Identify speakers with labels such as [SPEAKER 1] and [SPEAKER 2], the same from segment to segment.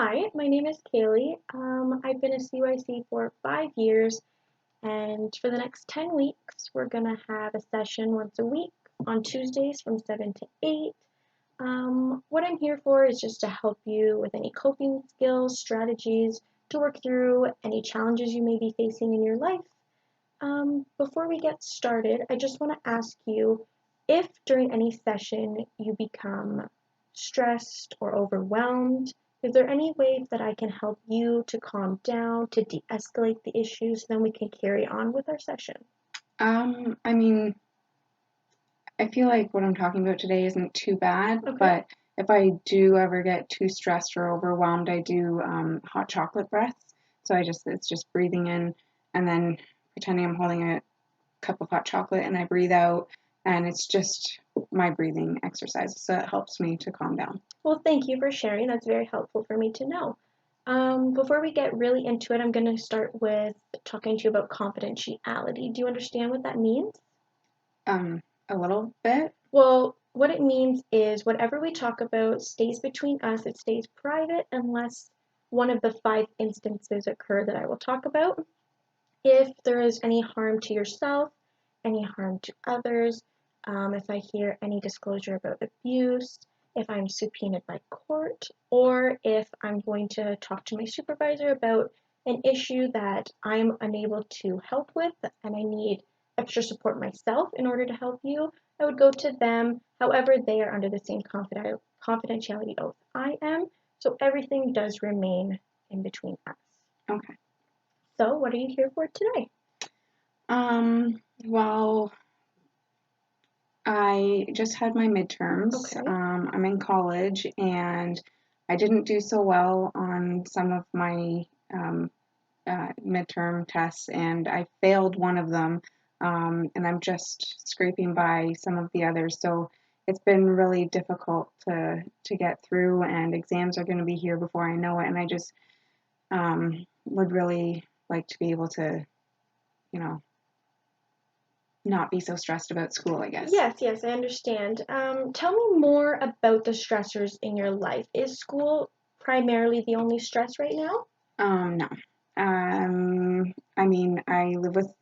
[SPEAKER 1] Hi, my name is Kailey. I've been a CYC for 5 years, and for the next 10 weeks, we're going to have a session once a week on Tuesdays from 7 to 8. What I'm here for is just to help you with any coping skills, strategies to work through any challenges you may be facing in your life. Before we get started, I just want to ask you if during any session you become stressed or overwhelmed, is there any ways that I can help you to calm down, to de escalate the issues, then we can carry on with our session?
[SPEAKER 2] I mean, I feel like what I'm talking about today isn't too bad,
[SPEAKER 1] Okay.
[SPEAKER 2] but if I do ever get too stressed or overwhelmed, I do hot chocolate breaths. So it's just breathing in and then pretending I'm holding a cup of hot chocolate and I breathe out, and it's just my breathing exercises. So it helps me to calm down.
[SPEAKER 1] Well, thank you for sharing. That's very helpful for me to know. Before we get really into it, I'm going to start with talking to you about confidentiality. Do you understand what that means?
[SPEAKER 2] A little bit.
[SPEAKER 1] Well, what it means is whatever we talk about stays between us, it stays private unless one of the five instances occur that I will talk about. If there is any harm to yourself, any harm to others, if I hear any disclosure about abuse, if I'm subpoenaed by court, or if I'm going to talk to my supervisor about an issue that I'm unable to help with and I need extra support myself in order to help you, I would go to them. However, they are under the same confidentiality oath I am, so everything does remain in between us.
[SPEAKER 2] Okay.
[SPEAKER 1] So, what are you here for today?
[SPEAKER 2] Well, I just had my midterms.
[SPEAKER 1] Okay.
[SPEAKER 2] I'm in college and I didn't do so well on some of my midterm tests, and I failed one of them, and I'm just scraping by some of the others. So it's been really difficult to get through, and exams are going to be here before I know it. And I just would really like to be able to, you know, not be so stressed about school, I guess.
[SPEAKER 1] Yes, I understand. Tell me more about the stressors in your life. Is school primarily the only stress right now?
[SPEAKER 2] No. I mean, I live with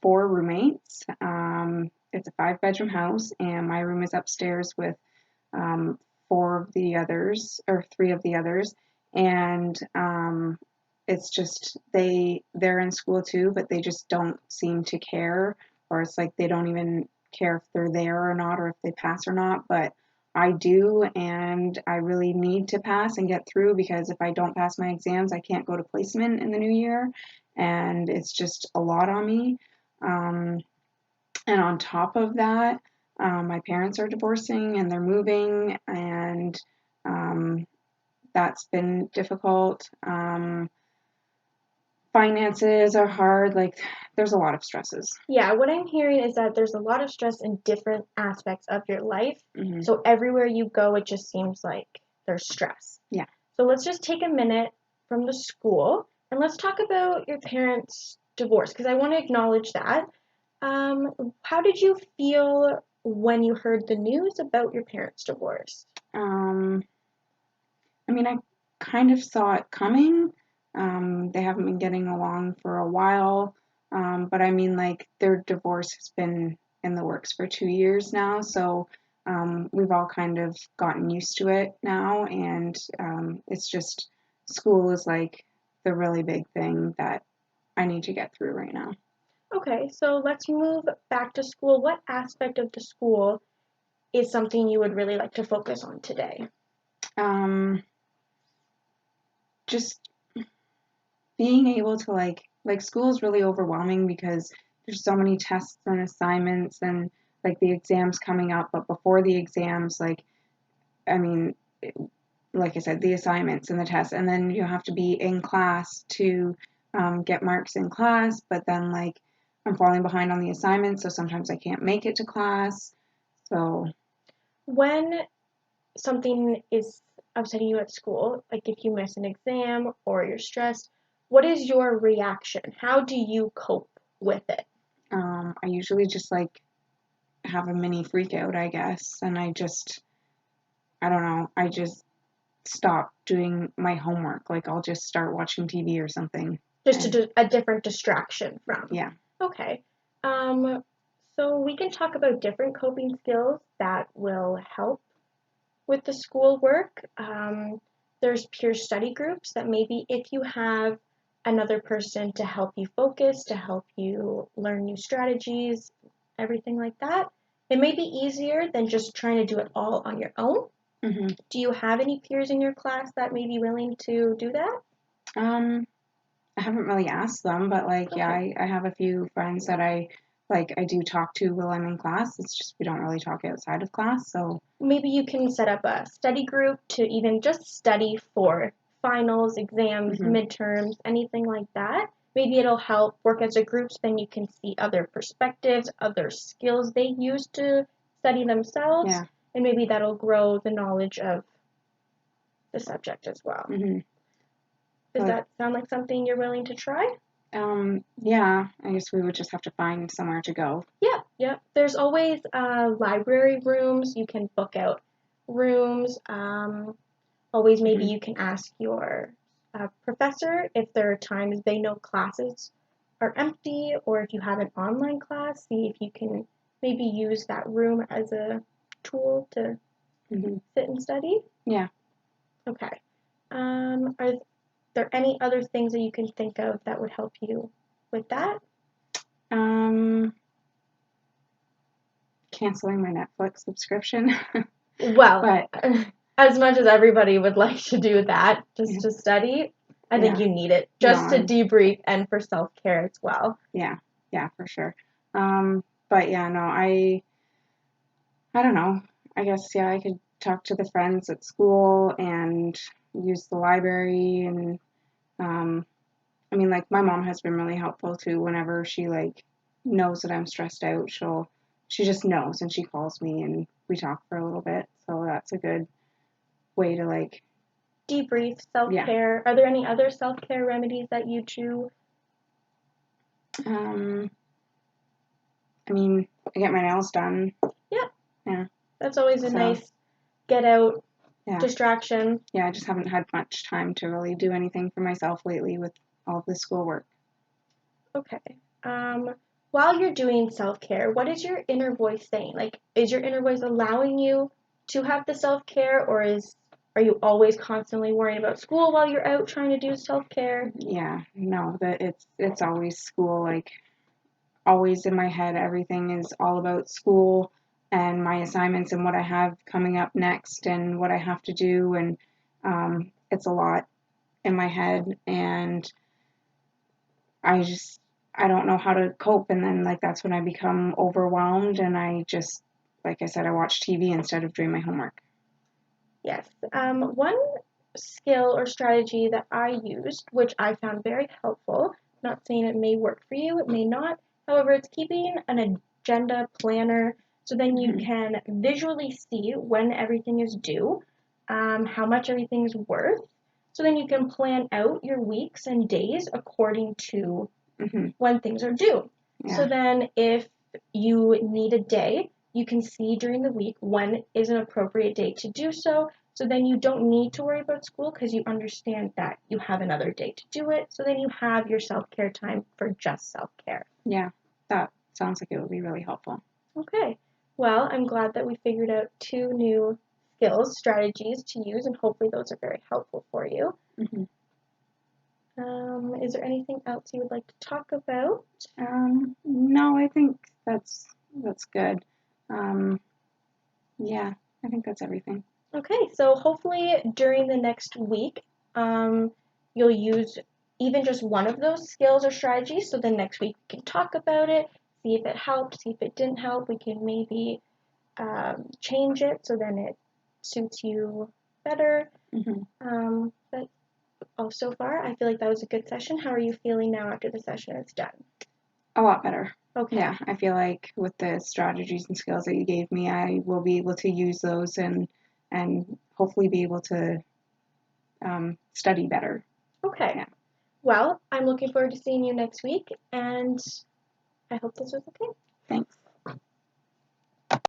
[SPEAKER 2] four roommates. It's a five-bedroom house, and my room is upstairs with um, four of the others, or three of the others, and it's just they're in school too, but they just don't seem to care, or it's like they don't even care if they're there or not, or if they pass or not. But I do, and I really need to pass and get through because if I don't pass my exams, I can't go to placement in the new year, and it's just a lot on me. Um, and on top of that, my parents are divorcing and they're moving, and um, that's been difficult. Finances are hard. Like, there's a lot of stresses.
[SPEAKER 1] Yeah, what I'm hearing is that there's a lot of stress in different aspects of your life.
[SPEAKER 2] Hmm.
[SPEAKER 1] So everywhere you go, it just seems like there's stress.
[SPEAKER 2] Yeah.
[SPEAKER 1] So let's just take a minute from the school and let's talk about your parents' divorce because I want to acknowledge that. How did you feel when you heard the news about your parents' divorce?
[SPEAKER 2] Um, I mean, I kind of saw it coming. They haven't been getting along for a while. But I mean, like, their divorce has been in the works for 2 years now. So we've all kind of gotten used to it now. And it's just school is like the really big thing that I need to get through right now.
[SPEAKER 1] Okay, so let's move back to school. What aspect of the school is something you would really like to focus on today?
[SPEAKER 2] Um, just being able to school is really overwhelming because there's so many tests and assignments and like the exams coming up, but before the exams, like, I mean, like I said, the assignments and the tests, and then you have to be in class to get marks in class, but then like I'm falling behind on the assignments, so sometimes I can't make it to class. So
[SPEAKER 1] When something is upsetting you at school, like if you miss an exam or you're stressed, what is your reaction? How do you cope with it?
[SPEAKER 2] I usually just like have a mini freak out, I guess, and I don't know, I just stop doing my homework. Like I'll just start watching TV or something.
[SPEAKER 1] Just to do a different distraction from.
[SPEAKER 2] Yeah.
[SPEAKER 1] Okay. So we can talk about different coping skills that will help with the schoolwork. There's peer study groups that maybe if you have another person to help you focus, to help you learn new strategies, everything like that, it may be easier than just trying to do it all on your own.
[SPEAKER 2] Mm-hmm.
[SPEAKER 1] Do you have any peers in your class that may be willing to do that?
[SPEAKER 2] I haven't really asked them, but like,
[SPEAKER 1] Okay.
[SPEAKER 2] yeah, I have a few friends that I do talk to while I'm in class. It's just we don't really talk outside of class, so
[SPEAKER 1] Maybe you can set up a study group to even just study for finals, exams,
[SPEAKER 2] mm-hmm.
[SPEAKER 1] midterms, anything like that. Maybe it'll help work as a group so then you can see other perspectives, other skills they use to study themselves,
[SPEAKER 2] Yeah.
[SPEAKER 1] and maybe that'll grow the knowledge of the subject as well.
[SPEAKER 2] Mm-hmm.
[SPEAKER 1] Does that sound like something you're willing to try?
[SPEAKER 2] Yeah, I guess we would just have to find somewhere to go.
[SPEAKER 1] Yeah. There's always library rooms. You can book out rooms. Always maybe
[SPEAKER 2] Mm-hmm.
[SPEAKER 1] you can ask your professor if there are times they know classes are empty, or if you have an online class, see if you can maybe use that room as a tool to
[SPEAKER 2] Mm-hmm.
[SPEAKER 1] sit and study.
[SPEAKER 2] Yeah.
[SPEAKER 1] Okay. Are there any other things that you can think of that would help you with that?
[SPEAKER 2] Canceling my Netflix subscription.
[SPEAKER 1] Well,
[SPEAKER 2] but
[SPEAKER 1] as much as everybody would like to do that just
[SPEAKER 2] yeah.
[SPEAKER 1] to study, I think
[SPEAKER 2] Yeah.
[SPEAKER 1] you need it just
[SPEAKER 2] No,
[SPEAKER 1] to debrief and for self-care as well.
[SPEAKER 2] Yeah, for sure. But yeah, no, I don't know. I guess yeah, I could talk to the friends at school and use the library and I mean like my mom has been really helpful too whenever she like knows that I'm stressed out, she just knows and she calls me and we talk for a little bit. So that's a good way to like
[SPEAKER 1] Debrief,
[SPEAKER 2] yeah.
[SPEAKER 1] self-care. Are there any other self-care remedies that you do?
[SPEAKER 2] Um I mean, I get my nails done.
[SPEAKER 1] Yeah.
[SPEAKER 2] Yeah.
[SPEAKER 1] That's always a
[SPEAKER 2] So
[SPEAKER 1] nice get out
[SPEAKER 2] yeah.
[SPEAKER 1] distraction.
[SPEAKER 2] Yeah, I just haven't had much time to really do anything for myself lately with all of the schoolwork.
[SPEAKER 1] Okay. While you're doing self-care, what is your inner voice saying? Like, is your inner voice allowing you to have the self-care, or are you always constantly worrying about school while you're out trying to do self-care?
[SPEAKER 2] Yeah, no, that it's always school, like always in my head, everything is all about school and my assignments and what I have coming up next and what I have to do and it's a lot in my head and I just I don't know how to cope and then like that's when I become overwhelmed and I just like I said I watch TV instead of doing my homework.
[SPEAKER 1] Yes. One skill or strategy that I used, which I found very helpful, not saying it may work for you, it may not. However, it's keeping an agenda planner so then you
[SPEAKER 2] Mm-hmm.
[SPEAKER 1] can visually see when everything is due, how much everything is worth. So then you can plan out your weeks and days according to
[SPEAKER 2] Mm-hmm.
[SPEAKER 1] when things are due.
[SPEAKER 2] Yeah.
[SPEAKER 1] So then if you need a day, you can see during the week when is an appropriate day to do so. So then you don't need to worry about school because you understand that you have another day to do it. So then you have your self-care time for just self-care.
[SPEAKER 2] Yeah. That sounds like it would be really helpful.
[SPEAKER 1] Okay. Well, I'm glad that we figured out two new skills, strategies to use, and hopefully those are very helpful for you.
[SPEAKER 2] Mm-hmm.
[SPEAKER 1] Is there anything else you would like to talk about?
[SPEAKER 2] No, I think that's good. Um, yeah, I think that's everything.
[SPEAKER 1] Okay, so hopefully during the next week, you'll use even just one of those skills or strategies. So then next week we can talk about it, see if it helped, see if it didn't help. We can maybe change it so then it suits you better.
[SPEAKER 2] Mm-hmm.
[SPEAKER 1] But so far, I feel like that was a good session. How are you feeling now after the session is done?
[SPEAKER 2] A lot better.
[SPEAKER 1] Okay.
[SPEAKER 2] Yeah, I feel like with the strategies and skills that you gave me, I will be able to use those and hopefully be able to study better.
[SPEAKER 1] Okay.
[SPEAKER 2] Yeah.
[SPEAKER 1] Well, I'm looking forward to seeing you next week, and I hope this was okay.
[SPEAKER 2] Thanks.